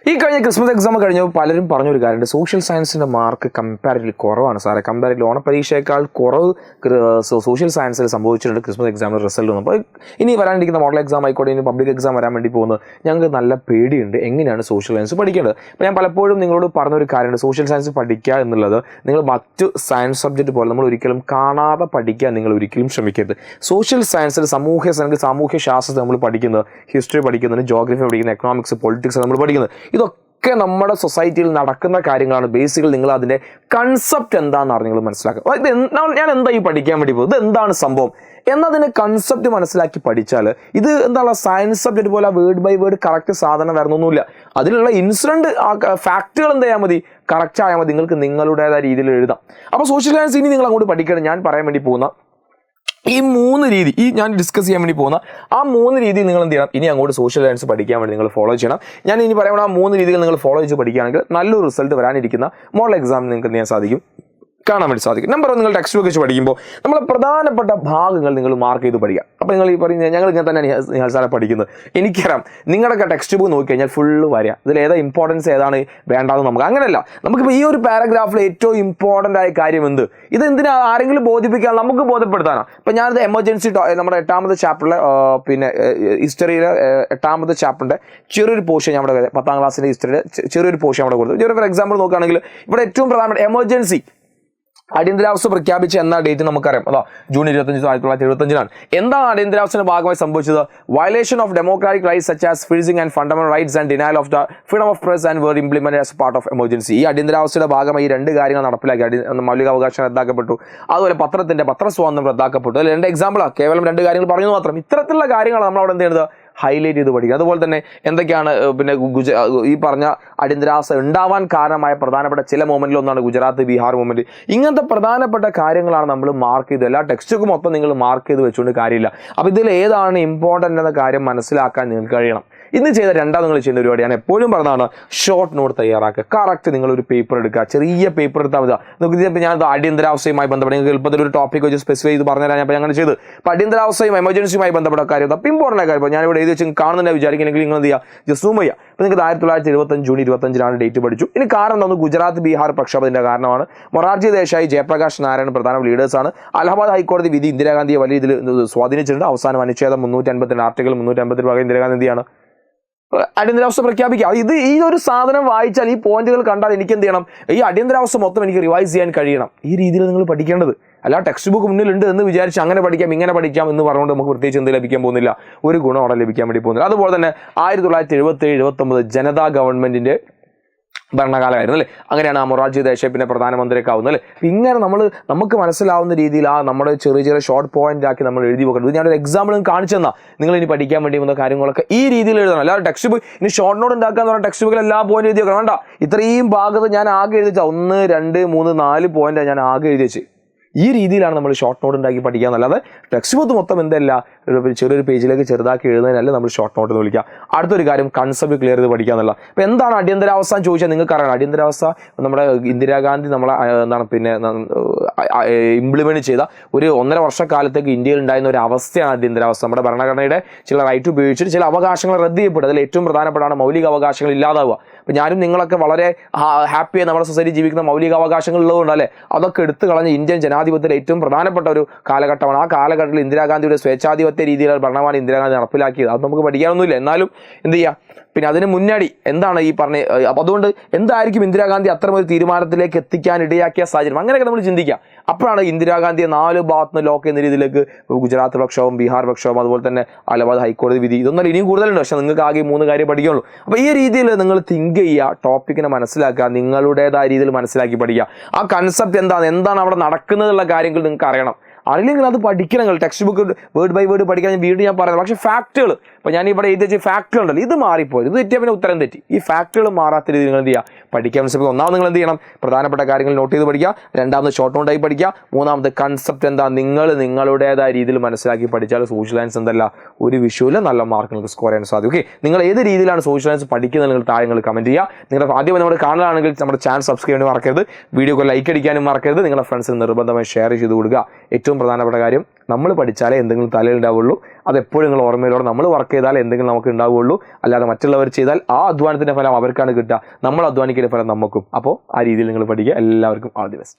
ഈ കഴിഞ്ഞ Christmas exam കഴിഞ്ഞപ്പോൾ പലരും പറഞ്ഞൊരു കാര്യമുണ്ട്, സോഷ്യൽ സയൻസിൻ്റെ മാർക്ക് കമ്പാരിറ്റീവ്ലി കുറവാണ് സാറേ, കമ്പാരിറ്റീവ്ലി ഓണപരീക്ഷയേക്കാൾ കുറവ് സോഷ്യൽ സയൻസിൽ സംഭവിച്ചിട്ടുണ്ട് ക്രിസ്മസ് എക്സാമിൻ്റെ റിസൾട്ട് വന്നു. അപ്പോൾ ഇനി വരാനിരിക്കുന്ന മോഡൽ എക്സാം ആയിക്കോട്ടെ, ഇനി പബ്ലിക് എക്സാം വരാൻ വേണ്ടി പോകുന്നത് ഞങ്ങൾക്ക് നല്ല പേടിയുണ്ട്, എങ്ങനെയാണ് സോഷ്യൽ സയൻസ് പഠിക്കേണ്ടത്. അപ്പോൾ ഞാൻ പലപ്പോഴും നിങ്ങളോട് പറഞ്ഞൊരു കാര്യമുണ്ട്, സോഷ്യൽ സയൻസ് പഠിക്കുക എന്നുള്ളത് നിങ്ങൾ മറ്റ് സയൻസ് സബ്ജക്റ്റ് പോലെ നമ്മൾ ഒരിക്കലും കാണാതെ പഠിക്കാൻ നിങ്ങൾ ഒരിക്കലും ശ്രമിക്കരുത്. സോഷ്യൽ സയൻസിൽ സാമൂഹ്യ ശാസ്ത്രത്തെ നമ്മൾ പഠിക്കുന്നത്, ഹിസ്റ്ററി പഠിക്കുന്നത്, ജോഗ്രഫി പഠിക്കുന്നത്, എക്കണോമിക്സ്, പൊളിറ്റിക്സ് നമ്മൾ പഠിക്കുന്നത്, ഇതൊക്കെ നമ്മുടെ സൊസൈറ്റിയിൽ നടക്കുന്ന കാര്യങ്ങളാണ്. ബേസിക്കലി നിങ്ങൾ അതിൻ്റെ കൺസെപ്റ്റ് എന്താണെന്ന് അറിഞ്ഞ് നിങ്ങൾ മനസ്സിലാക്കുക. ഞാൻ എന്താ ഈ പഠിക്കാൻ വേണ്ടി പോകുന്നത്, ഇത് എന്താണ് സംഭവം എന്നതിൻ്റെ കൺസെപ്റ്റ് മനസ്സിലാക്കി പഠിച്ചാൽ ഇത് എന്താണ് സയൻസ് സബ്ജക്റ്റ് പോലെ വേർഡ് ബൈ വേർഡ് കറക്റ്റ് സാധനം വരണമൊന്നുമില്ല. അതിലുള്ള ഇൻസിഡൻറ്റ് ഫാക്റ്റുകൾ എന്ത് ചെയ്യാൽ മതി, കറക്റ്റ് ആയാൽ മതി, നിങ്ങൾക്ക് നിങ്ങളുടേതായ രീതിയിൽ എഴുതാം. അപ്പോൾ സോഷ്യൽ സയൻസ് ഇനി നിങ്ങൾ അങ്ങോട്ട് പഠിക്കണം. ഞാൻ പറയാൻ വേണ്ടി പോകുന്ന ഈ 3 രീതി, ഈ ഞാൻ ഡിസ്കസ് ചെയ്യാൻ വേണ്ടി പോകുന്ന ആ 3 രീതിയിൽ നിങ്ങൾ എന്ത് ചെയ്യണം, ഇനി അങ്ങോട്ട് സോഷ്യൽ സയൻസ് പഠിക്കാൻ വേണ്ടി നിങ്ങൾ ഫോളോ ചെയ്യണം. ഞാൻ ഇനി പറയുമ്പോൾ ആ 3 രീതികൾ നിങ്ങൾ ഫോളോ ചെയ്ത് പഠിക്കുകയാണെങ്കിൽ നല്ലൊരു റിസൾട്ട് വരാനിരിക്കുന്ന മോഡൽ എക്സാമിന് നിങ്ങൾക്ക് എന്ത് ചെയ്യാൻ സാധിക്കും, കാണാൻ വേണ്ടി സാധിക്കും. നമ്പർ 1, നിങ്ങൾ ടെക്സ്റ്റ് ബുക്ക് വെച്ച് പഠിക്കുമ്പോൾ നമ്മളെ പ്രധാനപ്പെട്ട ഭാഗങ്ങൾ നിങ്ങൾ മാർക്ക് ചെയ്ത് പഠിക്കുക. അപ്പോൾ നിങ്ങൾ ഈ പറയുന്നത് ഞങ്ങൾ ഇങ്ങനെ തന്നെയാണ് നിങ്ങൾ സാറെ പഠിക്കുന്നത്, എനിക്കറിയാം. നിങ്ങളുടെയൊക്കെ ടെക്സ്റ്റ് ബുക്ക് നോക്കി കഴിഞ്ഞാൽ ഫുള്ള് വരിക, ഇതിൽ ഏതാ ഇമ്പോർട്ടൻസ് ഏതാണ് വേണ്ടാന്ന് നമുക്ക് അങ്ങനെയല്ല. നമുക്കിപ്പോൾ ഈ ഒരു പാരഗ്രാഫിൽ ഏറ്റവും ഇമ്പോർട്ടൻ്റ് ആയ കാര്യം എന്ത്, ഇത് എന്തിനാ ആരെങ്കിലും ബോധിപ്പിക്കാൻ, നമുക്ക് ബോധ്യപ്പെടുത്താനാണ്. അപ്പോൾ ഞാനത് എമർജൻസി നമ്മുടെ 8ാമത്തെ ചാപ്റ്ററിലെ പിന്നെ ഹിസ്റ്ററിയിലെ 8ാമത്തെ ചാപ്റ്ററിൻ്റെ ചെറിയൊരു പോർഷൻ ഞാൻ അവിടെ 10ാം ക്ലാസ്സിൻ്റെ ഹിസ്റ്ററിയുടെ ചെറിയൊരു പോർഷൻ അവിടെ കൊടുത്തു. ഫോർ എക്സാമ്പിൾ നോക്കുകയാണെങ്കിൽ ഇവിടെ ഏറ്റവും പ്രധാനപ്പെട്ട എമർജൻസി അടിയന്തരാവസ്ഥ പ്രഖ്യാപിച്ച എന്ന ഡേറ്റ് നമുക്കറിയാം, അതാ ജൂൺ 25, 1975. എന്താണ് അടിയന്തരാവസ്ഥയുടെ ഭാഗമായി സംഭവിച്ചത്? Violation of democratic rights such as freezing and fundamental rights and denial of the freedom of press and were implemented as part of emergency. ഈ അടിയന്തരാവസ്ഥയുടെ ഭാഗമായി 2 കാര്യങ്ങൾ നടപ്പിലാക്കി. മൗലികാവകാശം റദ്ദാക്കപ്പെട്ടു, അതുപോലെ പത്രസ്വാതന്ത്ര്യം റദ്ദാക്കപ്പെട്ടു. അതിൽ 2 എക്സാമ്പിളാണ്, കേവലം 2 കാര്യങ്ങൾ പറഞ്ഞു മാത്രം. ഇത്തരത്തിലുള്ള കാര്യങ്ങളാണ് നമ്മളവിടെ എന്ത് ചെയ്യുന്നത്, ഹൈലൈറ്റ് ചെയ്ത് പഠിക്കുക. അതുപോലെ തന്നെ എന്തൊക്കെയാണ് പിന്നെ ഈ പറഞ്ഞ അടിയന്തരാവസ്ഥ ഉണ്ടാവാൻ കാരണമായ പ്രധാനപ്പെട്ട ചില മൂവ്മെന്റിൽ ഒന്നാണ് ഗുജറാത്ത് ബീഹാർ മൂവ്മെന്റ്. ഇങ്ങനത്തെ പ്രധാനപ്പെട്ട കാര്യങ്ങളാണ് നമ്മൾ മാർക്ക് ചെയ്ത്, എല്ലാ ടെക്സ്റ്റ് ബുക്ക് മൊത്തം നിങ്ങൾ മാർക്ക് ചെയ്ത് വെച്ചുകൊണ്ട് കാര്യമില്ല. അപ്പോൾ ഇതിൽ ഏതാണ് ഇമ്പോർട്ടൻ്റ് എന്ന കാര്യം മനസ്സിലാക്കാൻ നിങ്ങൾക്ക് കഴിയണം. ഇന്ന് ചെയ്ത നിങ്ങൾ ചെയ്യുന്ന പരിപാടി ഞാൻ എപ്പോഴും പറഞ്ഞതാണ്, ഷോർട്ട് നോട്ട് തയ്യാറാക്കുക. കറക്റ്റ് നിങ്ങളൊരു പേപ്പർ എടുക്കുക, ചെറിയ പേപ്പർ എടുത്താൽ മതി. നമുക്ക് ഞാൻ അടിയന്തരാവസ്ഥയുമായി ബന്ധപ്പെട്ട് നിങ്ങൾക്ക് എളുപ്പത്തിൽ ഒരു ടോപ്പിക് വെച്ച് സ്പെസിഫൈ ചെയ്ത് പറഞ്ഞുതരാൻ ഞാൻ അങ്ങനെ ചെയ്ത്. അപ്പോൾ അടിയന്തരാവസ്ഥയും എമർജൻസിയുമായി ബന്ധപ്പെട്ട കാര്യം, അപ്പോൾ ഇമ്പോർട്ടൻ്റ് കാര്യം. ഇപ്പോൾ ഞാനിവിടെ എഴുതി വെച്ച് കാണുന്നില്ല വിചാരിക്കുന്നെങ്കിൽ നിങ്ങൾ എന്ത് ചെയ്യുക, ജസ്റ്റ് സൂം ചെയ്യുക. അപ്പോൾ നിങ്ങൾക്ക് 1975 ജൂൺ 25 ഡേറ്റ് പഠിച്ചു. ഇനി കാരണം എന്താണ്, ഗുജറാത്ത് ബീഹാർ പ്രക്ഷോഭത്തിൻ്റെ കാരണമാണ്. മൊറാർജി ദേശായി, ജയപ്രകാശ് നാരായൺ പ്രധാന ലീഡേഴ്സാണ്. അലഹബാദ് ഹൈക്കോടതി വിധി ഇന്ദിരാഗാന്ധിയെ വലിയ ഇതിൽ സ്വാധീനിച്ചിട്ടുണ്ട്. അവസാനം അനുച്ഛേദം 352 ആർട്ടിക്കിൾ 352 പ്രകാരം ഇന്ദിരാഗാന്ധി എന്തിയാണ്, അടിയന്തരാവസ്ഥ പ്രഖ്യാപിക്കുക. ഇത് ഈ ഒരു സാധനം വായിച്ചാൽ, ഈ പോയിന്റുകൾ കണ്ടാൽ എനിക്ക് എന്ത് ചെയ്യണം, ഈ അടിയന്തരാവസ്ഥ മൊത്തം എനിക്ക് റിവൈസ് ചെയ്യാൻ കഴിയണം. ഈ രീതിയിൽ നിങ്ങൾ പഠിക്കേണ്ടത്. അല്ല ടെക്സ്റ്റ് ബുക്ക് മുന്നിലുണ്ട് എന്ന് വിചാരിച്ച് അങ്ങനെ പഠിക്കാം ഇങ്ങനെ പഠിക്കാം എന്ന് പറഞ്ഞുകൊണ്ട് നമുക്ക് പ്രത്യേകിച്ച് എന്ത് ലഭിക്കാൻ പോകുന്നില്ല, ഒരു ഗുണം അവിടെ ലഭിക്കാൻ വേണ്ടി പോകുന്നില്ല. അതുപോലെ തന്നെ 1977-79 ജനതാ ഗവൺമെന്റിന്റെ ഭരണകാലമായിരുന്നു അല്ലേ. അങ്ങനെയാണ് മൊറാർജി ദേശായി പിന്നെ പ്രധാനമന്ത്രിയൊക്കെ ആവുന്നത് അല്ലേ. ഇങ്ങനെ നമുക്ക് മനസ്സിലാവുന്ന രീതിയിൽ നമ്മുടെ ചെറിയ ഷോർട്ട് പോയിന്റ് ആക്കി നമ്മൾ എഴുതി വെക്കുന്നത്. ഞാനൊരു എക്സാമ്പിളും കാണിച്ചു തന്നാൽ നിങ്ങൾ ഇനി പഠിക്കാൻ വേണ്ടി വന്ന കാര്യങ്ങളൊക്കെ ഈ രീതിയിൽ എഴുതണം. അല്ലാതെ ടെക്സ്റ്റ് ബുക്ക് ഇനി ഷോർട്ട് നോട്ട് ഉണ്ടാക്കുക എന്ന് പറഞ്ഞാൽ ടെക്സ്റ്റ് ബുക്കിൽ എല്ലാ പോയിന്റ് എഴുതി വെക്കണം. വേണ്ട, ഇത്രയും ഭാഗത്ത് ഞാൻ ആകെ എഴുതി വെച്ചാൽ 1, 2, 3, 4 പോയിന്റാണ് ഞാൻ ആകെ എഴുതി വെച്ച്. ഈ രീതിയിലാണ് നമ്മൾ ഷോർട്ട് നോട്ട് ഉണ്ടാക്കി പഠിക്കുക എന്നല്ലാതെ ടെക്സ്റ്റ് ബുക്ക് മൊത്തം എന്തല്ല ചെറിയൊരു പേജിലേക്ക് ചെറുതാക്കി എഴുതുന്നതിനല്ല നമ്മൾ ഷോർട്ട് നോട്ട് എന്ന് വിളിക്കുക. അടുത്തൊരു കാര്യം കൺസെപ്റ്റ് ക്ലിയർ ചെയ്ത് പഠിക്കുക എന്നുള്ള. അപ്പോൾ എന്താണ് അടിയന്തരാവസ്ഥ എന്ന് ചോദിച്ചാൽ നിങ്ങൾക്ക് അറിയണം. അടിയന്തരാവസ്ഥ നമ്മുടെ ഇന്ദിരാഗാന്ധി നമ്മളെ പിന്നെ ഇംപ്ലിമെന്റ് ചെയ്ത ഒരു 1.5 വർഷക്കാലത്തേക്ക് ഇന്ത്യയിൽ ഉണ്ടായിരുന്ന ഒരു അവസ്ഥയാണ് അടിയന്തരാവസ്ഥ. നമ്മുടെ ഭരണഘടനയുടെ ചില റൈറ്റ് ഉപയോഗിച്ചിട്ട് ചില അവകാശങ്ങൾ റദ്ദ് ചെയ്യപ്പെടും. അതിൽ ഏറ്റവും പ്രധാനപ്പെട്ടാണ് മൗലിക അവകാശങ്ങൾ ഇല്ലാതാവുക. അപ്പോൾ ഞാനും നിങ്ങളൊക്കെ വളരെ ഹാപ്പിയായി നമ്മുടെ സൊസൈറ്റി ജീവിക്കുന്ന മൗലിക അവകാശങ്ങൾ ഉള്ളതുകൊണ്ട് അല്ലേ, അതൊക്കെ എടുത്തു കളഞ്ഞ് ഇന്ത്യൻ ജനാധിപത്യത്തിൽ ഏറ്റവും പ്രധാനപ്പെട്ട ഒരു കാലഘട്ടമാണ്. ആ കാലഘട്ടത്തിൽ ഇന്ദിരാഗാന്ധിയുടെ സ്വേച്ഛാധിപത്യ രീതിയിലുള്ള ഭരണമാണ് ഇന്ദിരാഗാന്ധി നടപ്പിലാക്കിയത്. അത് നമുക്ക് പഠിക്കാനൊന്നുമില്ല. എന്നാലും എന്ത് ചെയ്യുക, പിന്നെ അതിന് മുന്നടി എന്താണ് ഈ പറഞ്ഞ. അപ്പോൾ അതുകൊണ്ട് എന്തായിരിക്കും ഇന്ദിരാഗാന്ധി അത്തരമൊരു തീരുമാനത്തിലേക്ക് എത്തിക്കാൻ ഇടയാക്കിയ സാഹചര്യം, അങ്ങനെയൊക്കെ നമ്മൾ ചിന്തിക്കുക. അപ്പോഴാണ് ഇന്ദിരാഗാന്ധിയെ 4 ഭാഗത്ത് നിന്ന് ലോക്ക് ചെയ്യുന്ന രീതിയിലേക്ക് ഗുജറാത്ത് പ്രക്ഷോഭം, ബീഹാർ പ്രക്ഷോഭം, അതുപോലെ തന്നെ അലഹബാദ് ഹൈക്കോടതി വിധി, ഇതൊന്നും ഇനിയും കൂടുതലുണ്ട്. പക്ഷേ നിങ്ങൾക്ക് ആകെ 3 കാര്യം പഠിക്കുള്ളൂ. അപ്പോൾ ഈ രീതിയിൽ നിങ്ങൾ തിങ്ക് ചെയ്യുക, ടോപ്പിക്കിനെ മനസ്സിലാക്കുക, നിങ്ങളുടേതായ രീതിയിൽ മനസ്സിലാക്കി പഠിക്കുക. ആ കൺസെപ്റ്റ് എന്താണ് അവിടെ നടക്കുന്നതുള്ള കാര്യങ്ങൾ നിങ്ങൾക്ക് അറിയണം. അറിയില്ലെങ്കിൽ അത് പഠിക്കണം. നിങ്ങൾ textbook word by word പഠിക്കാൻ വീണ്ടും ഞാൻ പറയുന്നത്. പക്ഷേ ഫാക്റ്റുകൾ, ഇപ്പോൾ ഞാൻ ഇവിടെ എഴുതി വെച്ച ഫാക്റ്റുകൾ ഉണ്ടല്ലോ, ഇത് മാറിപ്പോയി, ഇത് തെറ്റിയാൽ പിന്നെ ഉത്തരം തെറ്റി. ഈ ഫാക്റ്റുകൾ മാറാത്ത രീതിയിൽ നിങ്ങൾ എന്ത് ചെയ്യുക, പഠിക്കാൻ ശ്രമിക്കുക. ഒന്നാമത് നിങ്ങൾ എന്ത് ചെയ്യണം, പ്രധാനപ്പെട്ട കാര്യങ്ങൾ നോട്ട് ചെയ്ത് പഠിക്കുക. രണ്ടാമത് ഷോർട്ട് നോട്ടായി പഠിക്കുക. മൂന്നാമത് കൺസെപ്റ്റ് എന്താ നിങ്ങളുടേതായ രീതിയിൽ മനസ്സിലാക്കി പഠിച്ചാൽ സോഷ്യൽ സയൻസ് എന്തല്ല ഒരു വിഷയമില്ല, നല്ല മാർക്ക് നിങ്ങൾക്ക് സ്കോർ ചെയ്യാൻ സാധിക്കും. ഓക്കെ, നിങ്ങൾ ഏത് രീതിയിലാണ് സോഷ്യൽ സയൻസ് പഠിക്കുന്നത് നിങ്ങൾ താഴെ നിങ്ങൾ കമൻറ്റ് ചെയ്യുക. നിങ്ങളുടെ ആദ്യം നമ്മുടെ കാണലാണെങ്കിൽ നമ്മുടെ ചാനൽ സബ്സ്ക്രൈബ് ചെയ്യാനും മറക്കരുത്, വീഡിയോക്ക് ലൈക്ക് അടിക്കാനും മറക്കരുത്, നിങ്ങളുടെ ഫ്രണ്ട്സിന് നിർബന്ധമായി ഷെയർ ചെയ്ത് കൊടുക്കുക. ഏറ്റവും പ്രധാനപ്പെട്ട കാര്യം, നമ്മൾ പഠിച്ചാലേ എന്തെങ്കിലും തലയിലുണ്ടാവുള്ളൂ. അതെപ്പോഴും നിങ്ങൾ ഓർമ്മയിലോടെ നമ്മൾ വർക്ക് ചെയ്താൽ എന്തെങ്കിലും നമുക്ക് ഉണ്ടാവുകയുള്ളൂ, അല്ലാതെ മറ്റുള്ളവർ ചെയ്താൽ ആ അധ്വാനത്തിൻ്റെ ഫലം അവർക്കാണ് കിട്ടുക, നമ്മൾ അധ്വാനിക്കുന്ന ഫലം നമുക്കും. അപ്പോൾ ആ രീതിയിൽ നിങ്ങൾ പഠിക്കുക. എല്ലാവർക്കും ഓൾ ദി ബെസ്റ്റ്.